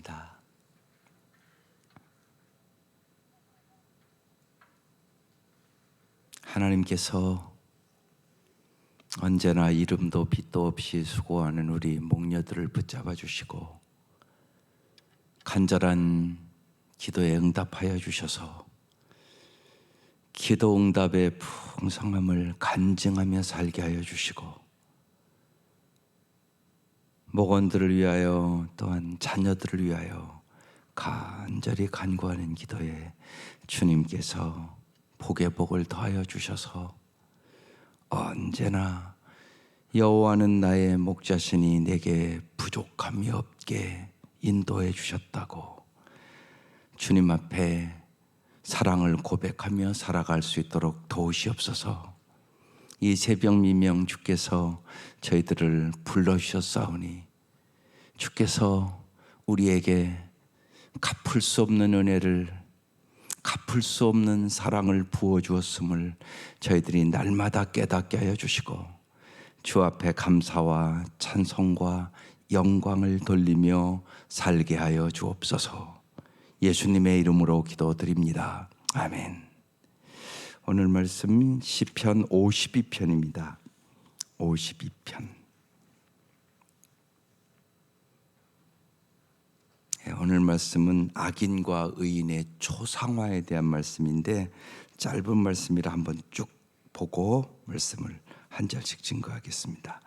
기도합니다. 하나님께서 언제나 이름도 빛도 없이 수고하는 우리 목녀들을 붙잡아 주시고 간절한 기도에 응답하여 주셔서 기도 응답의 풍성함을 간증하며 살게 하여 주시고 목원들을 위하여 또한 자녀들을 위하여 간절히 간구하는 기도에 주님께서 복의 복을 더하여 주셔서 언제나 여호와는 나의 목자시니 내게 부족함이 없게 인도해 주셨다고 주님 앞에 사랑을 고백하며 살아갈 수 있도록 도우시옵소서. 이 새벽 미명 주께서 저희들을 불러주셨사오니 주께서 우리에게 갚을 수 없는 은혜를, 갚을 수 없는 사랑을 부어주었음을 저희들이 날마다 깨닫게 하여 주시고 주 앞에 감사와 찬송과 영광을 돌리며 살게 하여 주옵소서. 예수님의 이름으로 기도드립니다. 아멘. 오늘 말씀 시편 52편입니다. 52편. 오늘 말씀은 악인과 의인의 초상화에 대한 말씀인데 짧은 말씀이라 한번 쭉 보고 말씀을 한 절씩 증거하겠습니다.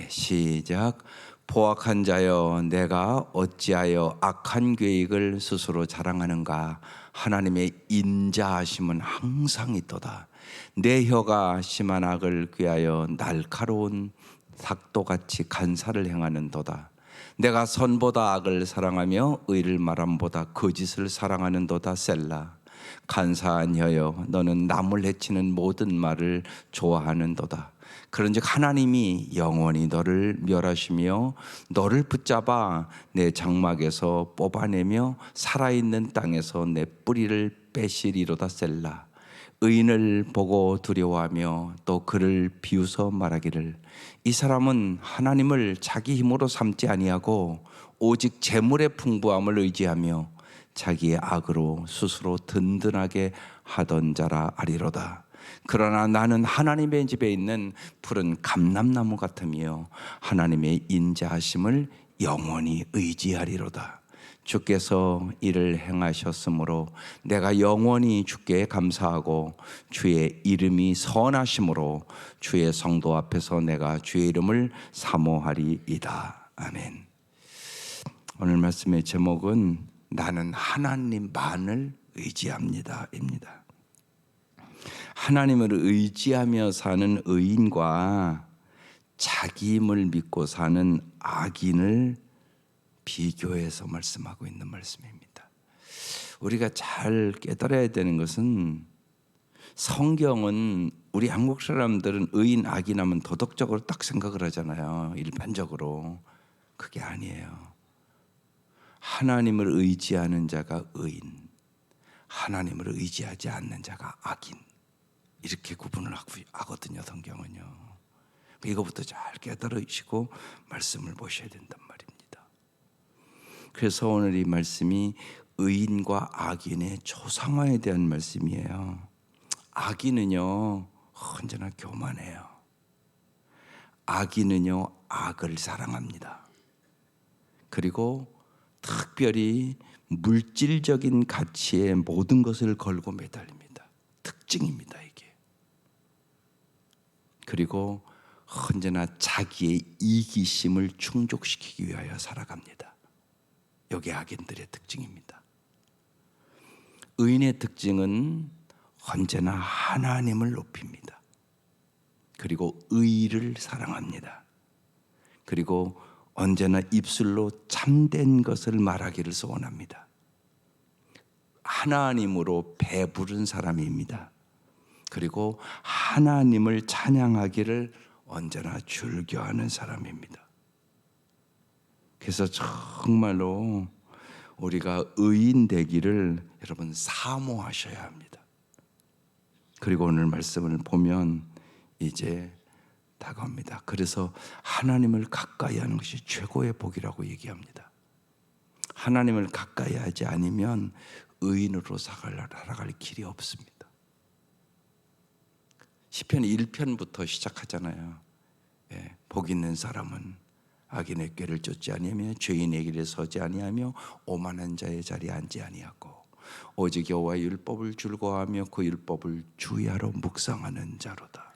시작. 포악한 자여 내가 어찌하여 악한 계획을 스스로 자랑하는가. 하나님의 인자하심은 항상 있도다. 내 혀가 심한 악을 꾀하여 날카로운 삭도같이 간사를 행하는도다. 내가 선보다 악을 사랑하며 의를 말함보다 거짓을 사랑하는도다. 셀라. 간사한 혀여 너는 남을 해치는 모든 말을 좋아하는도다. 그런즉 하나님이 영원히 너를 멸하시며 너를 붙잡아 내 장막에서 뽑아내며 살아있는 땅에서 내 뿌리를 빼시리로다. 셀라. 의인을 보고 두려워하며 또 그를 비웃어 말하기를 이 사람은 하나님을 자기 힘으로 삼지 아니하고 오직 재물의 풍부함을 의지하며 자기의 악으로 스스로 든든하게 하던 자라 아리로다. 그러나 나는 하나님의 집에 있는 푸른 감람나무 같으며 하나님의 인자하심을 영원히 의지하리로다. 주께서 이를 행하셨으므로 내가 영원히 주께 감사하고 주의 이름이 선하심으로 주의 성도 앞에서 내가 주의 이름을 사모하리이다. 아멘. 오늘 말씀의 제목은 나는 하나님만을 의지합니다 입니다. 하나님을 의지하며 사는 의인과 자기 힘을 믿고 사는 악인을 비교해서 말씀하고 있는 말씀입니다. 우리가 잘 깨달아야 되는 것은 성경은 우리 한국 사람들은 의인 악인 하면 도덕적으로 딱 생각을 하잖아요. 일반적으로. 그게 아니에요. 하나님을 의지하는 자가 의인, 하나님을 의지하지 않는 자가 악인, 이렇게 구분을 하거든요. 성경은요. 이거부터 잘 깨달으시고 말씀을 보셔야 된단 말입니다. 그래서 오늘 이 말씀이 의인과 악인의 초상화에 대한 말씀이에요. 악인은요 언제나 교만해요. 악인은요 악을 사랑합니다. 그리고 특별히 물질적인 가치에 모든 것을 걸고 매달립니다. 특징입니다 이게. 그리고 언제나 자기의 이기심을 충족시키기 위하여 살아갑니다. 이게 악인들의 특징입니다. 의인의 특징은 언제나 하나님을 높입니다. 그리고 의를 사랑합니다. 그리고 언제나 입술로 참된 것을 말하기를 소원합니다. 하나님으로 배부른 사람입니다. 그리고 하나님을 찬양하기를 언제나 즐겨하는 사람입니다. 그래서 정말로 우리가 의인 되기를 여러분 사모하셔야 합니다. 그리고 오늘 말씀을 보면 이제 다가옵니다. 그래서 하나님을 가까이 하는 것이 최고의 복이라고 얘기합니다. 하나님을 가까이 하지 않으면 의인으로 살아갈 길이 없습니다. 시편 1편부터 시작하잖아요. 복 있는 사람은 악인의 꾀를 쫓지 아니하며 죄인의 길에 서지 아니하며 오만한 자의 자리에 앉지 아니하고 오직 여호와의 율법을 즐거워하며 그 율법을 주야로 묵상하는 자로다.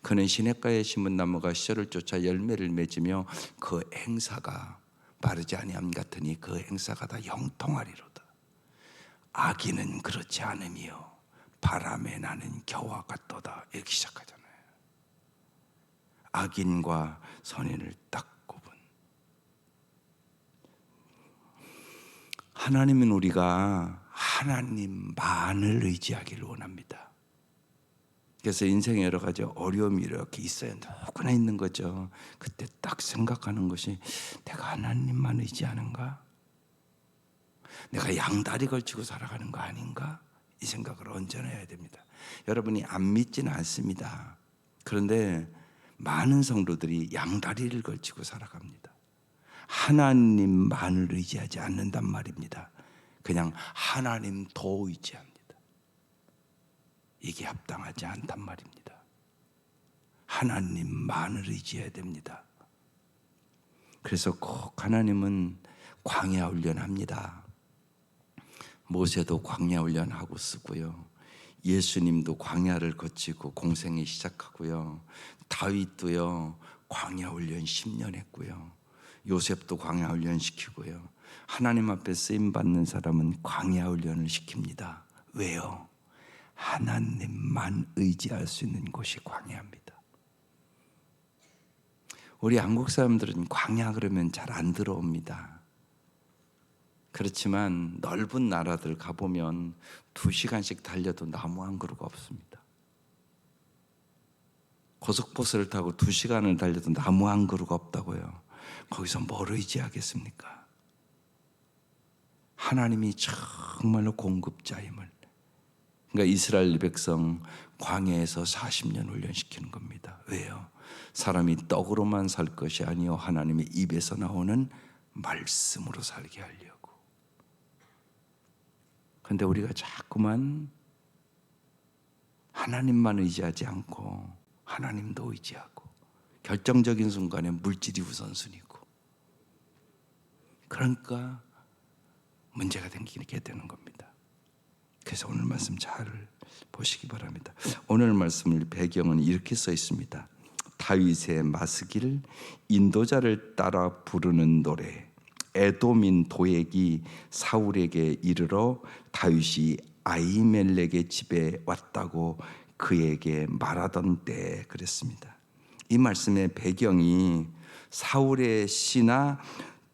그는 시냇가에 심은 나무가 시절을 쫓아 열매를 맺으며 그 행사가 바르지 아니함 같으니 그 행사가 다 형통하리로다. 악인은 그렇지 않으며 바람에 나는 겨와 같도다. 이렇게 시작하잖아요. 악인과 선인을 딱 구분. 하나님은 우리가 하나님만을 의지하기를 원합니다. 그래서 인생에 여러 가지 어려움이 이렇게 있어요. 누구나 있는 거죠. 그때 딱 생각하는 것이 내가 하나님만 의지하는가? 내가 양다리 걸치고 살아가는 거 아닌가? 이 생각을 언제나 해야 됩니다. 여러분이 안 믿지는 않습니다. 그런데 많은 성도들이 양다리를 걸치고 살아갑니다. 하나님만을 의지하지 않는단 말입니다. 그냥 하나님 더 의지합니다. 이게 합당하지 않단 말입니다. 하나님만을 의지해야 됩니다. 그래서 꼭 하나님은 광야 훈련합니다. 모세도 광야 훈련하고 쓰고요. 예수님도 광야를 거치고 공생이 시작하고요. 다윗도요 광야 훈련 10년 했고요. 요셉도 광야 훈련 시키고요. 하나님 앞에 쓰임 받는 사람은 광야 훈련을 시킵니다. 왜요? 하나님만 의지할 수 있는 곳이 광야입니다. 우리 한국 사람들은 광야 그러면 잘 안 들어옵니다. 그렇지만 넓은 나라들 가보면 2시간씩 달려도 나무 한 그루가 없습니다. 고속버스를 타고 2시간을 달려도 나무 한 그루가 없다고요. 거기서 뭘 의지하겠습니까? 하나님이 정말로 공급자임을. 그러니까 이스라엘 백성 광야에서 40년 훈련시키는 겁니다. 왜요? 사람이 떡으로만 살 것이 아니요 하나님의 입에서 나오는 말씀으로 살게 하려고. 그런데 우리가 자꾸만 하나님만 의지하지 않고 하나님도 의지하고 결정적인 순간에 물질이 우선순위고, 그러니까 문제가 생기게 되는 겁니다. 그래서 오늘 말씀 잘 보시기 바랍니다. 오늘 말씀을 배경은 이렇게 써 있습니다. 다윗의 마스길, 인도자를 따라 부르는 노래. 에돔인 도액이 사울에게 이르러 다윗이 아히멜렉의 집에 왔다고 그에게 말하던 때 그랬습니다. 이 말씀의 배경이 사울의 신하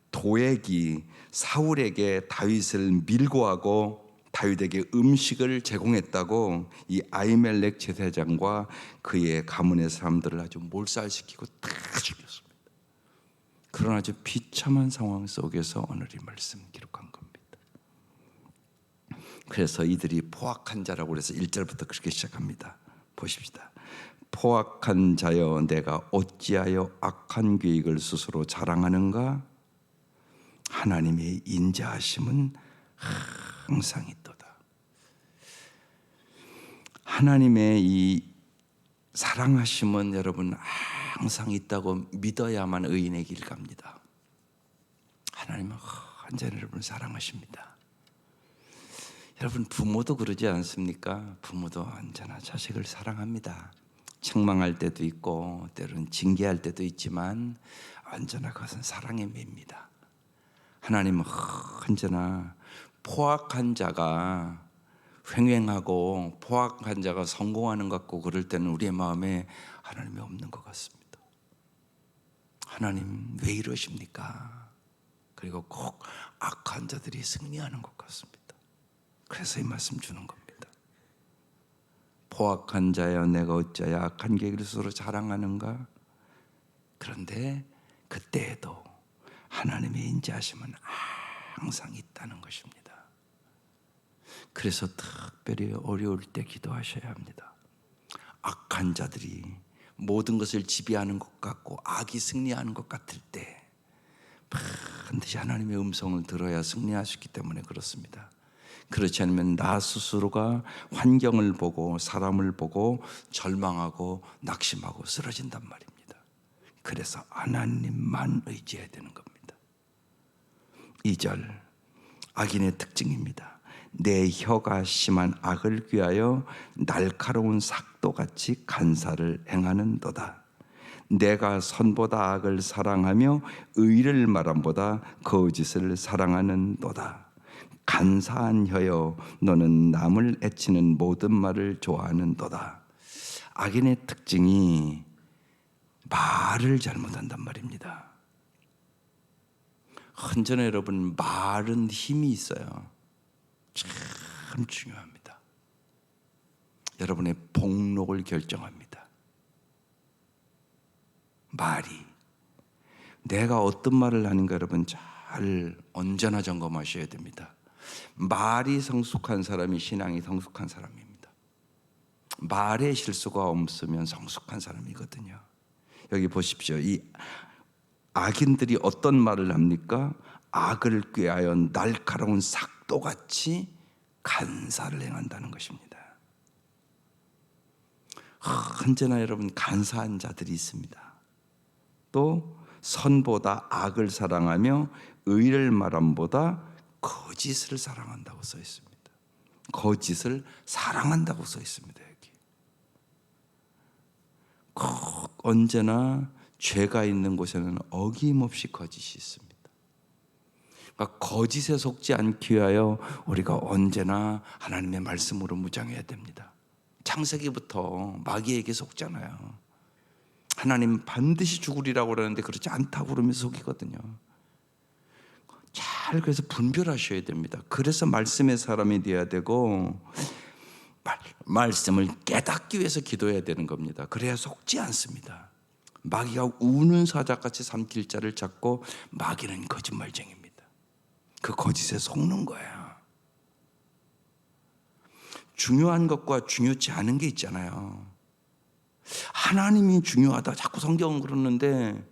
도액이 사울에게 다윗을 밀고 가고 다윗에게 음식을 제공했다고 이 아히멜렉 제사장과 그의 가문의 사람들을 아주 몰살시키고 다 죽였습니다. 그런 아주 비참한 상황 속에서 오늘 이 말씀 기록한 겁니다. 그래서 이들이 포악한 자라고 해서 1절부터 그렇게 시작합니다. 보십시다. 포악한 자여 내가 어찌하여 악한 계획을 스스로 자랑하는가? 하나님의 인자하심은 항상 있도다. 하나님의 이 사랑하심은 여러분 항상 있다고 믿어야만 의인의 길 갑니다. 하나님은 언제나 여러분을 사랑하십니다. 여러분 부모도 그러지 않습니까? 부모도 언제나 자식을 사랑합니다. 책망할 때도 있고 때로는 징계할 때도 있지만 언제나 그것은 사랑의 매입니다. 하나님은 언제나 포악한 자가 횡행하고 포악한 자가 성공하는 것 같고 그럴 때는 우리의 마음에 하나님이 없는 것 같습니다. 하나님 왜 이러십니까? 그리고 꼭 악한 자들이 승리하는 것 같습니다. 그래서 이 말씀 주는 겁니다. 포악한 자여 내가 어찌하여 악한 계획을 스스로 자랑하는가? 그런데 그때에도 하나님의 인자하심은 항상 있다는 것입니다. 그래서 특별히 어려울 때 기도하셔야 합니다. 악한 자들이 모든 것을 지배하는 것 같고 악이 승리하는 것 같을 때 반드시 하나님의 음성을 들어야 승리할 수 있기 때문에 그렇습니다. 그렇지 않으면 나 스스로가 환경을 보고 사람을 보고 절망하고 낙심하고 쓰러진단 말입니다. 그래서 하나님만 의지해야 되는 겁니다. 2절, 악인의 특징입니다. 내 혀가 심한 악을 귀하여 날카로운 삭도같이 간사를 행하는도다. 내가 선보다 악을 사랑하며 의를 말함보다 거짓을 사랑하는도다. 간사한 혀여, 너는 남을 해치는 모든 말을 좋아하는도다. 악인의 특징이 말을 잘못한단 말입니다. 언제나 여러분, 말은 힘이 있어요. 참 중요합니다. 여러분의 복록을 결정합니다. 말이, 내가 어떤 말을 하는가 여러분 잘 언제나 점검하셔야 됩니다. 말이 성숙한 사람이 신앙이 성숙한 사람입니다. 말에 실수가 없으면 성숙한 사람이거든요. 여기 보십시오. 이 악인들이 어떤 말을 합니까? 악을 꾀하여 날카로운 삭도같이 간사를 행한다는 것입니다. 언제나 여러분 간사한 자들이 있습니다. 또 선보다 악을 사랑하며 의를 말함보다 거짓을 사랑한다고 써 있습니다. 거짓을 사랑한다고 써 있습니다. 여기 꼭 언제나 죄가 있는 곳에는 어김없이 거짓이 있습니다. 그러니까 거짓에 속지 않기 위하여 우리가 언제나 하나님의 말씀으로 무장해야 됩니다. 창세기부터 마귀에게 속잖아요. 하나님 반드시 죽으리라고 그러는데 그렇지 않다고 그러면서 속이거든요. 잘 그래서 분별하셔야 됩니다. 그래서 말씀의 사람이 되어야 되고 말씀을 깨닫기 위해서 기도해야 되는 겁니다. 그래야 속지 않습니다. 마귀가 우는 사자같이 삼킬 자를 찾고, 마귀는 거짓말쟁이입니다. 그 거짓에 속는 거예요. 중요한 것과 중요치 않은 게 있잖아요. 하나님이 중요하다 자꾸 성경은 그러는데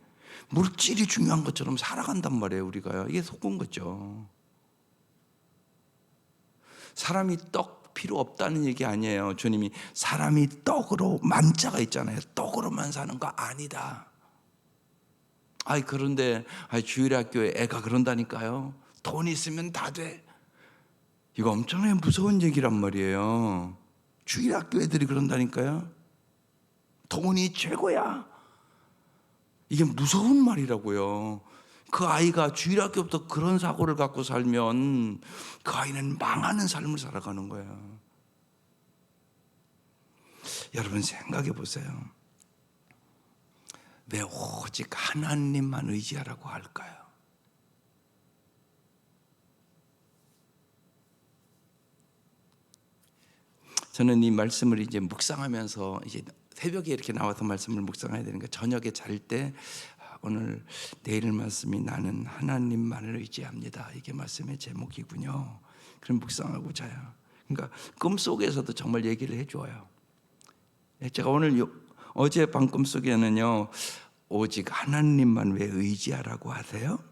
물질이 중요한 것처럼 살아간단 말이에요. 우리가요. 이게 속은 거죠. 사람이 떡 필요 없다는 얘기 아니에요. 주님이 사람이 떡으로 만자가 있잖아요. 떡으로만 사는 거 아니다. 그런데 주일학교에 애가 그런다니까요. 돈 있으면 다 돼. 이거 엄청나게 무서운 얘기란 말이에요. 주일학교 애들이 그런다니까요. 돈이 최고야. 이게 무서운 말이라고요. 그 아이가 주일학교부터 그런 사고를 갖고 살면 그 아이는 망하는 삶을 살아가는 거예요. 여러분 생각해 보세요. 왜 오직 하나님만 의지하라고 할까요? 저는 이 말씀을 이제 묵상하면서 이제 새벽에 이렇게 나와서 말씀을 묵상해야 되는 거, 저녁에 잘 때 오늘 내일 말씀이 나는 하나님만을 의지합니다. 이게 말씀의 제목이군요. 그럼 묵상하고 자요. 그러니까 꿈속에서도 정말 얘기를 해줘요. 제가 오늘 어제 밤 꿈속에는요, 오직 하나님만 왜 의지하라고 하세요?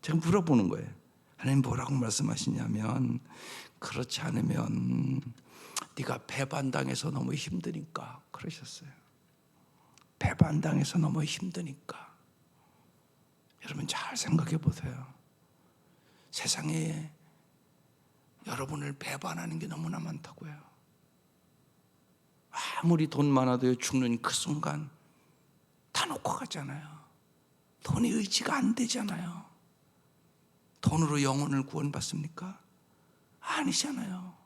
제가 물어보는 거예요. 하나님 뭐라고 말씀하시냐면, 그렇지 않으면 네가 배반당해서 너무 힘드니까 그러셨어요. 배반당해서 너무 힘드니까. 여러분 잘 생각해 보세요. 세상에 여러분을 배반하는 게 너무나 많다고요. 아무리 돈 많아도 죽는 그 순간 다 놓고 가잖아요. 돈이 의지가 안 되잖아요. 돈으로 영혼을 구원받습니까? 아니잖아요.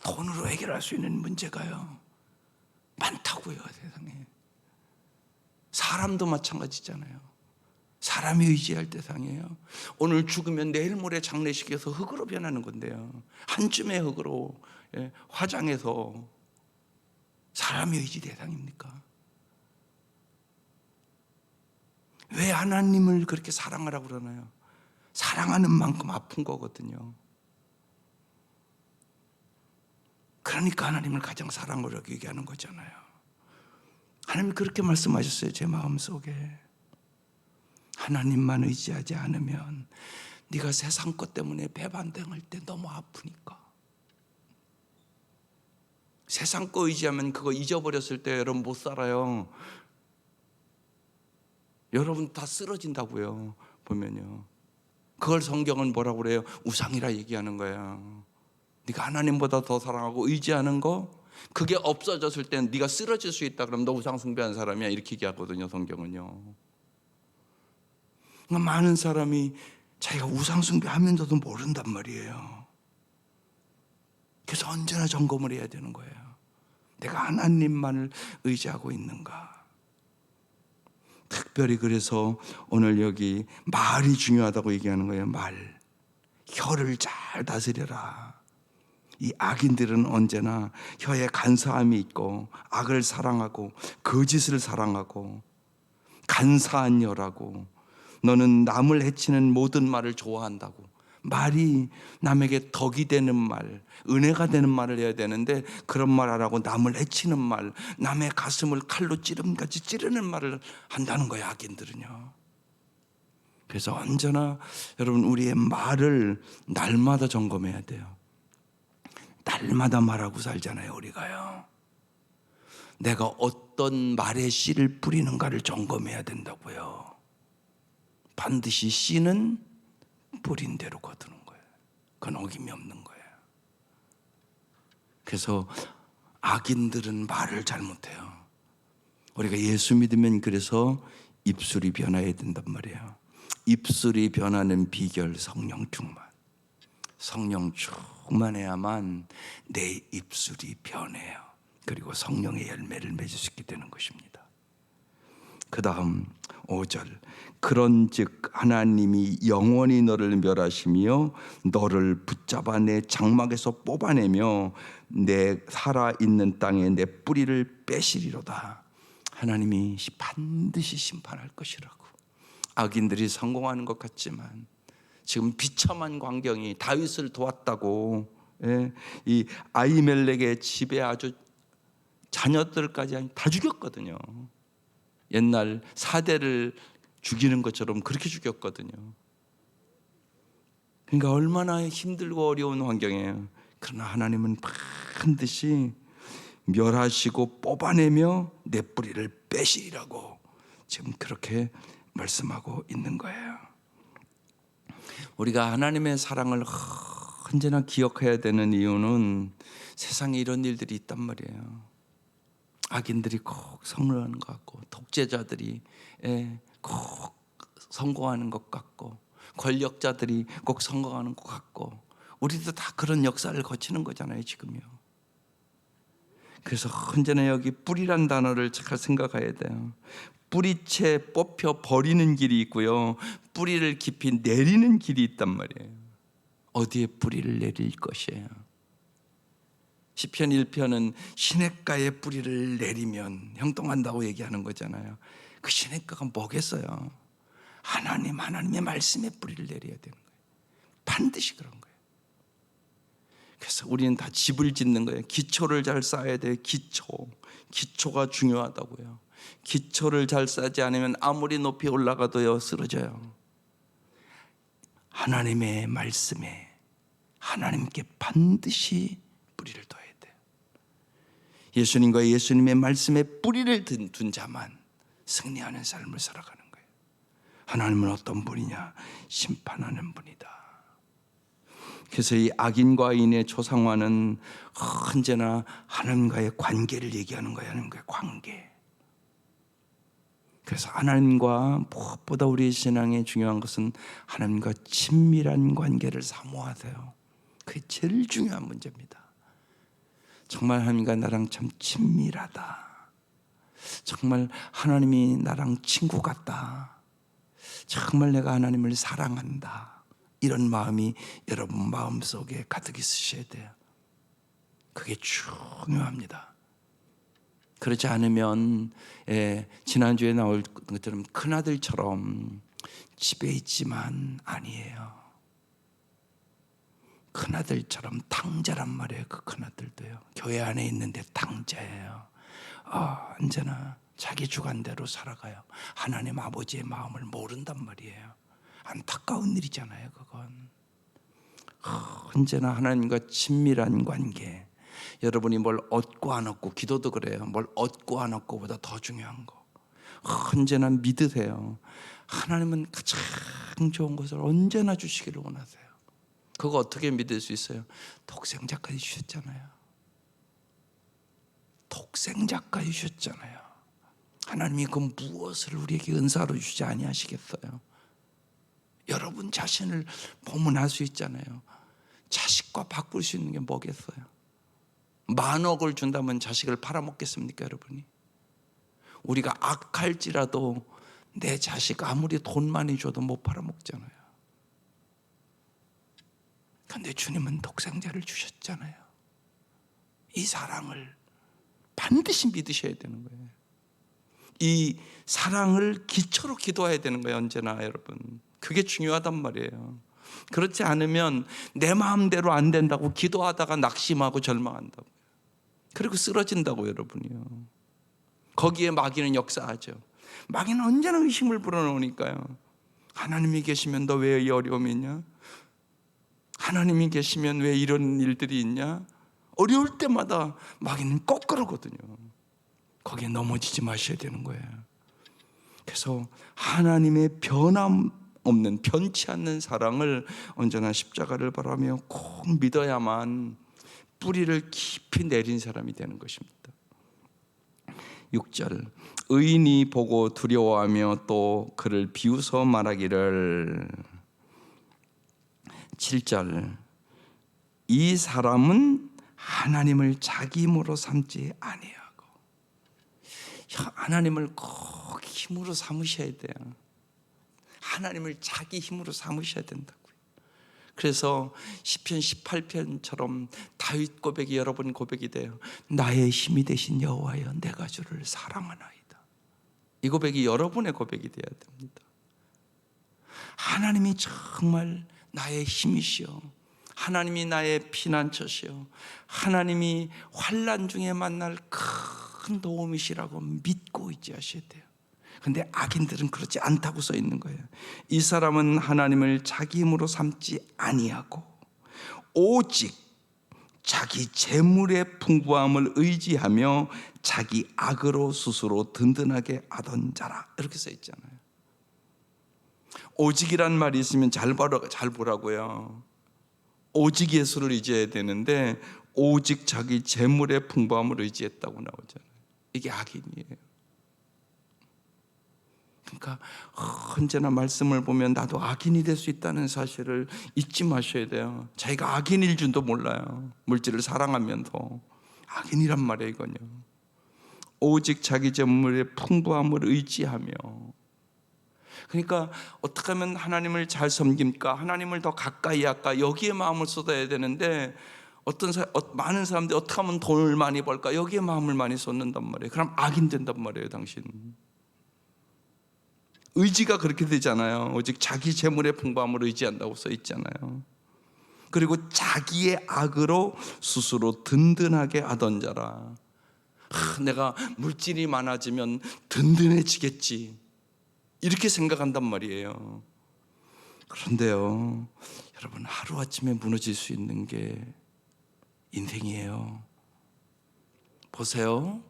돈으로 해결할 수 있는 문제가요 많다고요. 세상에. 사람도 마찬가지잖아요. 사람이 의지할 대상이에요. 오늘 죽으면 내일 모레 장례식에서 흙으로 변하는 건데요. 한 줌의 흙으로 화장해서 사람이 의지 대상입니까? 왜 하나님을 그렇게 사랑하라고 그러나요? 사랑하는 만큼 아픈 거거든요. 그러니까 하나님을 가장 사랑으로 여기게 하는 거잖아요. 하나님이 그렇게 말씀하셨어요. 제 마음속에 하나님만 의지하지 않으면 네가 세상 것 때문에 배반당할 때 너무 아프니까. 세상 거 의지하면 그거 잊어버렸을 때 여러분 못 살아요. 여러분 다 쓰러진다고요. 보면요. 그걸 성경은 뭐라고 그래요? 우상이라 얘기하는 거예요. 네가 하나님보다 더 사랑하고 의지하는 거, 그게 없어졌을 땐 네가 쓰러질 수 있다. 그럼 너 우상 숭배하는 사람이야. 이렇게 얘기하거든요, 성경은요. 많은 사람이 자기가 우상 숭배하면서도 모른단 말이에요. 그래서 언제나 점검을 해야 되는 거예요. 내가 하나님만을 의지하고 있는가? 특별히 그래서 오늘 여기 말이 중요하다고 얘기하는 거예요. 말. 혀를 잘 다스려라. 이 악인들은 언제나 혀에 간사함이 있고 악을 사랑하고 거짓을 사랑하고 간사한 혀라고, 너는 남을 해치는 모든 말을 좋아한다고. 말이 남에게 덕이 되는 말, 은혜가 되는 말을 해야 되는데 그런 말 안 하고 남을 해치는 말, 남의 가슴을 칼로 찌름같이 찌르는 말을 한다는 거예요, 악인들은요. 그래서 언제나 여러분 우리의 말을 날마다 점검해야 돼요. 날마다 말하고 살잖아요, 우리가요. 내가 어떤 말에 씨를 뿌리는가를 점검해야 된다고요. 반드시 씨는 뿌린 대로 거두는 거예요. 그건 어김이 없는 거예요. 그래서 악인들은 말을 잘못해요. 우리가 예수 믿으면 그래서 입술이 변해야 된단 말이에요. 입술이 변하는 비결, 성령 충만. 성령 충만해야만 내 입술이 변해요. 그리고 성령의 열매를 맺을 수 있게 되는 것입니다. 그 다음 5절, 그런즉 하나님이 영원히 너를 멸하시며 너를 붙잡아 내 장막에서 뽑아내며 내 살아있는 땅에 내 뿌리를 빼시리로다. 하나님이 반드시 심판할 것이라고. 악인들이 성공하는 것 같지만 지금 비참한 광경이, 다윗을 도왔다고, 이 아히멜렉의 집에 아주 자녀들까지 다 죽였거든요. 옛날 사대를 죽이는 것처럼 그렇게 죽였거든요. 그러니까 얼마나 힘들고 어려운 환경이에요. 그러나 하나님은 반드시 멸하시고 뽑아내며 내 뿌리를 빼시리라고 지금 그렇게 말씀하고 있는 거예요. 우리가 하나님의 사랑을 언제나 기억해야 되는 이유는 세상에 이런 일들이 있단 말이에요. 악인들이 꼭 성공하는 것 같고, 독재자들이 꼭 성공하는 것 같고, 권력자들이 꼭 성공하는 것 같고, 우리도 다 그런 역사를 거치는 거잖아요, 지금요. 그래서 언제나 여기 뿌리란 단어를 잘 생각해야 돼요. 뿌리채 뽑혀 버리는 길이 있고요, 뿌리를 깊이 내리는 길이 있단 말이에요. 어디에 뿌리를 내릴 것이에요? 시편 1편은 시냇가에 뿌리를 내리면 형통한다고 얘기하는 거잖아요. 그 시냇가가 뭐겠어요? 하나님의 말씀에 뿌리를 내려야 되는 거예요. 반드시 그런 거예요. 그래서 우리는 다 집을 짓는 거예요. 기초를 잘 쌓아야 돼요. 기초가 중요하다고요. 기초를 잘 쌓지 않으면 아무리 높이 올라가도요, 쓰러져요. 하나님의 말씀에, 하나님께 반드시 뿌리를 둬야 돼요. 예수님과 예수님의 말씀에 뿌리를 둔 자만 승리하는 삶을 살아가는 거예요. 하나님은 어떤 분이냐? 심판하는 분이다. 그래서 이 악인과 인의 초상화는 언제나 하나님과의 관계를 얘기하는 거예요. 하나님과의 관계. 그래서 하나님과 무엇보다 우리의 신앙에 중요한 것은 하나님과 친밀한 관계를 사모하세요. 그게 제일 중요한 문제입니다. 정말 하나님과 나랑 참 친밀하다. 정말 하나님이 나랑 친구 같다. 정말 내가 하나님을 사랑한다. 이런 마음이 여러분 마음속에 가득 있으셔야 돼요. 그게 중요합니다. 그렇지 않으면 지난주에 나올 것처럼 큰아들처럼 집에 있지만 아니에요. 큰아들처럼 탕자란 말이에요. 그 큰아들도요. 교회 안에 있는데 탕자예요. 언제나 자기 주관대로 살아가요. 하나님 아버지의 마음을 모른단 말이에요. 안타까운 일이잖아요, 그건. 언제나 하나님과 친밀한 관계. 여러분이 뭘 얻고 안 얻고, 기도도 그래요. 뭘 얻고 안 얻고보다 더 중요한 거. 언제나 믿으세요. 하나님은 가장 좋은 것을 언제나 주시기를 원하세요. 그거 어떻게 믿을 수 있어요? 독생자까지 주셨잖아요. 독생자까지 주셨잖아요. 하나님이 그 무엇을 우리에게 은사로 주지 아니하시겠어요? 여러분 자신을 보면 알 수 있잖아요. 자식과 바꿀 수 있는 게 뭐겠어요? 10,000억을 준다면 자식을 팔아먹겠습니까, 여러분이? 우리가 악할지라도 내 자식 아무리 돈 많이 줘도 못 팔아먹잖아요. 그런데 주님은 독생자를 주셨잖아요. 이 사랑을 반드시 믿으셔야 되는 거예요. 이 사랑을 기초로 기도해야 되는 거예요, 언제나 여러분. 그게 중요하단 말이에요. 그렇지 않으면 내 마음대로 안 된다고 기도하다가 낙심하고 절망한다고요. 그리고 쓰러진다고 여러분이요. 거기에 마귀는 역사하죠. 마귀는 언제나 의심을 불어넣으니까요. 하나님이 계시면 너 왜 이 어려움이 있냐? 하나님이 계시면 왜 이런 일들이 있냐? 어려울 때마다 마귀는 꼭 그러거든요. 거기에 넘어지지 마셔야 되는 거예요. 그래서 하나님의 변함없는, 변치 않는 사랑을 언제나 십자가를 바라며 꼭 믿어야만 뿌리를 깊이 내린 사람이 되는 것입니다. 6절, 의인이 보고 두려워하며 또 그를 비웃어 말하기를. 7절, 이 사람은 하나님을 자기 힘으로 삼지 아니하고. 하나님을 꼭 힘으로 삼으셔야 돼요. 하나님을 자기 힘으로 삼으셔야 된다고요. 그래서 시편 18편처럼 다윗 고백이 여러분 고백이 돼요. 나의 힘이 되신 여호와여, 내가 주를 사랑하나이다. 이 고백이 여러분의 고백이 되어야 됩니다. 하나님이 정말 나의 힘이시여, 하나님이 나의 피난처시여, 하나님이 환난 중에 만날 큰 도움이시라고 믿고 의지하셔야 돼요. 그런데 악인들은 그렇지 않다고 써 있는 거예요. 이 사람은 하나님을 자기 힘으로 삼지 아니하고 오직 자기 재물의 풍부함을 의지하며 자기 악으로 스스로 든든하게 하던 자라, 이렇게 써 있잖아요. 오직이란 말이 있으면 잘 보라고요. 오직 예수를 의지해야 되는데 오직 자기 재물의 풍부함을 의지했다고 나오잖아요. 이게 악인이에요. 그러니까 언제나 말씀을 보면 나도 악인이 될 수 있다는 사실을 잊지 마셔야 돼요. 자기가 악인일 줄도 몰라요. 물질을 사랑하면서 악인이란 말이에요, 이건요. 오직 자기 재물의 풍부함을 의지하며. 그러니까 어떻게 하면 하나님을 잘 섬깁니까? 하나님을 더 가까이 할까? 여기에 마음을 쏟아야 되는데 많은 사람들이 어떻게 하면 돈을 많이 벌까? 여기에 마음을 많이 쏟는단 말이에요. 그럼 악인 된단 말이에요, 당신. 의지가 그렇게 되잖아요. 오직 자기 재물의 풍부함을 의지한다고 써 있잖아요. 그리고 자기의 악으로 스스로 든든하게 하던 자라. 내가 물질이 많아지면 든든해지겠지, 이렇게 생각한단 말이에요. 그런데요, 여러분, 하루아침에 무너질 수 있는 게 인생이에요. 보세요.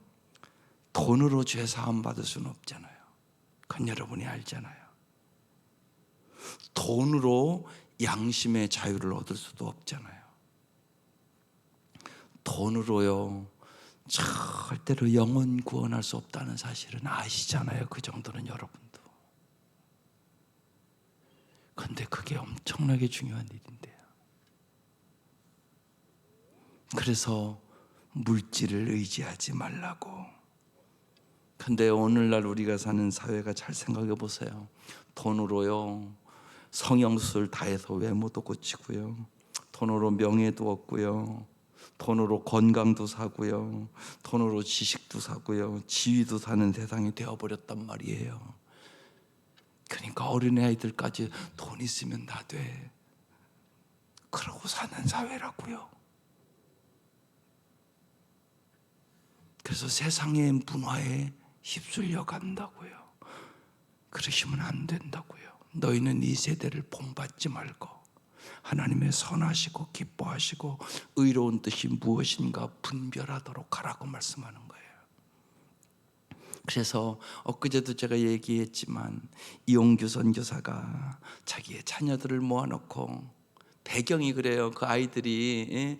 돈으로 죄 사함 받을 수는 없잖아요. 그건 여러분이 알잖아요. 돈으로 양심의 자유를 얻을 수도 없잖아요. 돈으로요, 절대로 영혼 구원할 수 없다는 사실은 아시잖아요. 그 정도는 여러분도. 그런데 그게 엄청나게 중요한 일인데요. 그래서 물질을 의지하지 말라고. 근데 오늘날 우리가 사는 사회가 잘 생각해 보세요. 돈으로요, 성형수술 다 해서 외모도 고치고요, 돈으로 명예도 얻고요, 돈으로 건강도 사고요, 돈으로 지식도 사고요, 지위도 사는 세상이 되어버렸단 말이에요. 그러니까 어린아이들까지 돈 있으면 다 돼, 그러고 사는 사회라고요. 그래서 세상의 문화에 휩쓸려 간다고요. 그러시면 안 된다고요. 너희는 이 세대를 본받지 말고 하나님의 선하시고 기뻐하시고 의로운 뜻이 무엇인가 분별하도록 하라고 말씀하는 거예요. 그래서 엊그제도 제가 얘기했지만 이용규 선교사가 자기의 자녀들을 모아놓고 배경이 그래요. 그 아이들이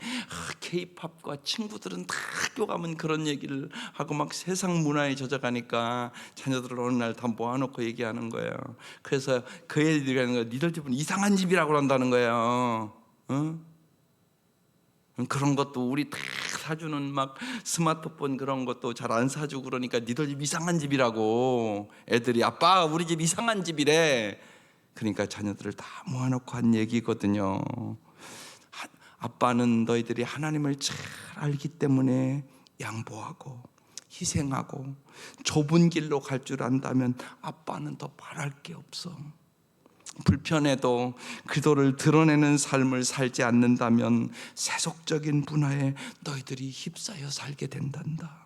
K-팝과 친구들은 다 학교 가면 그런 얘기를 하고 막 세상 문화에 젖어가니까 자녀들을 어느 날 다 모아놓고 얘기하는 거예요. 그래서 그 애들이 하는 거예요. 니들 집은 이상한 집이라고 한다는 거예요. 그런 것도 우리 다 사주는 막 스마트폰 그런 것도 잘 안 사주고 그러니까 니들 집 이상한 집이라고. 애들이 아빠 우리 집 이상한 집이래. 그러니까 자녀들을 다 모아놓고 한 얘기거든요. 아빠는 너희들이 하나님을 잘 알기 때문에 양보하고 희생하고 좁은 길로 갈 줄 안다면 아빠는 더 바랄 게 없어. 불편해도 그도를 드러내는 삶을 살지 않는다면 세속적인 문화에 너희들이 휩싸여 살게 된단다.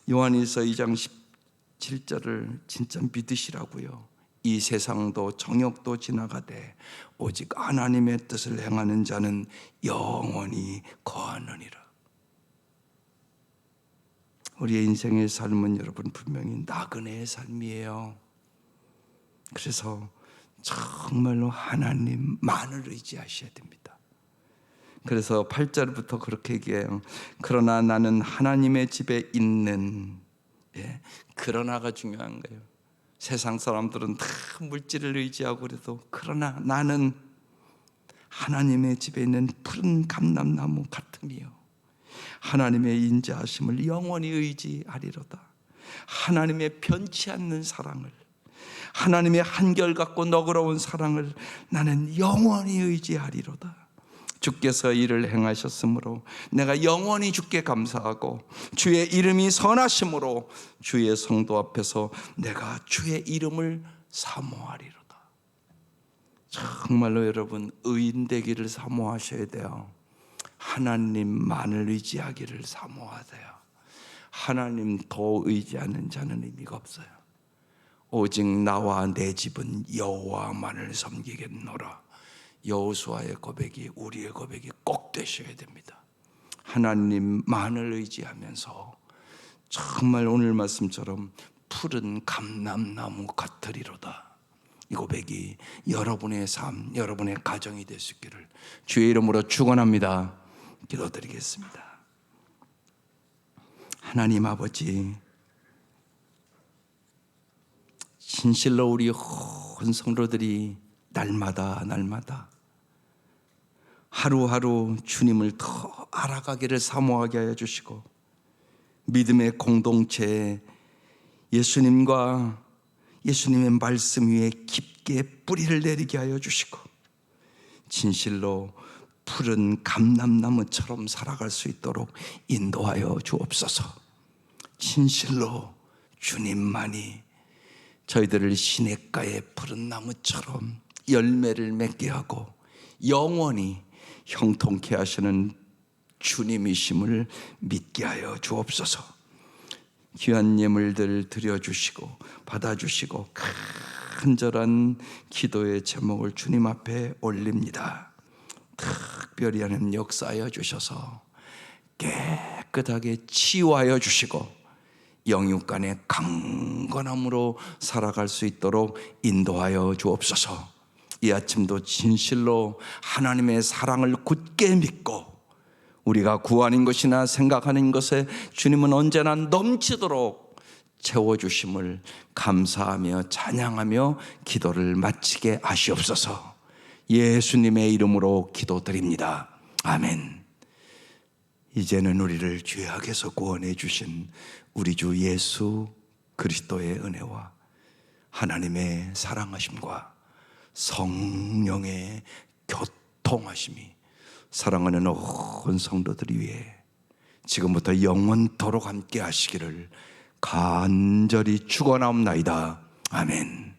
요한일서 2장 17절을 진짜 믿으시라고요. 이 세상도 정욕도 지나가되 오직 하나님의 뜻을 행하는 자는 영원히 거하느니라. 우리의 인생의 삶은 여러분 분명히 나그네의 삶이에요. 그래서 정말로 하나님만을 의지하셔야 됩니다. 그래서 8절부터 그렇게 얘기해요. 그러나 나는 하나님의 집에 있는, 그러나가 중요한 거예요. 세상 사람들은 다 물질을 의지하고 그래도 그러나 나는 하나님의 집에 있는 푸른 감람나무 같으며 하나님의 인자하심을 영원히 의지하리로다. 하나님의 변치 않는 사랑을, 하나님의 한결같고 너그러운 사랑을 나는 영원히 의지하리로다. 주께서 이를 행하셨으므로 내가 영원히 주께 감사하고 주의 이름이 선하심으로 주의 성도 앞에서 내가 주의 이름을 사모하리로다. 정말로 여러분 의인 되기를 사모하셔야 돼요. 하나님만을 의지하기를 사모하세요. 하나님 더 의지하는 자는 의미가 없어요. 오직 나와 내 집은 여호와만을 섬기겠노라. 여호수아의 고백이 우리의 고백이 꼭 되셔야 됩니다. 하나님만을 의지하면서 정말 오늘 말씀처럼 푸른 감람나무 같으리로다. 이 고백이 여러분의 삶, 여러분의 가정이 될 수 있기를 주의 이름으로 축원합니다. 기도드리겠습니다. 하나님 아버지, 진실로 우리 온 성도들이 날마다 하루하루 주님을 더 알아가기를 사모하게 하여 주시고 믿음의 공동체에 예수님과 예수님의 말씀 위에 깊게 뿌리를 내리게 하여 주시고 진실로 푸른 감람나무처럼 살아갈 수 있도록 인도하여 주옵소서. 진실로 주님만이 저희들을 시냇가의 푸른 나무처럼 열매를 맺게 하고 영원히 형통케 하시는 주님이심을 믿게 하여 주옵소서. 귀한 예물들 드려주시고 받아주시고 간절한 기도의 제목을 주님 앞에 올립니다. 특별히 하나님 역사하여 주셔서 깨끗하게 치유하여 주시고 영육간의 강건함으로 살아갈 수 있도록 인도하여 주옵소서. 이 아침도 진실로 하나님의 사랑을 굳게 믿고 우리가 구하는 것이나 생각하는 것에 주님은 언제나 넘치도록 채워주심을 감사하며 찬양하며 기도를 마치게 하시옵소서. 예수님의 이름으로 기도드립니다. 아멘. 이제는 우리를 죄악에서 구원해 주신 우리 주 예수 그리스도의 은혜와 하나님의 사랑하심과 성령의 교통하심이 사랑하는 온 성도들 위해 지금부터 영원토록 함께 하시기를 간절히 축원하옵나이다. 아멘.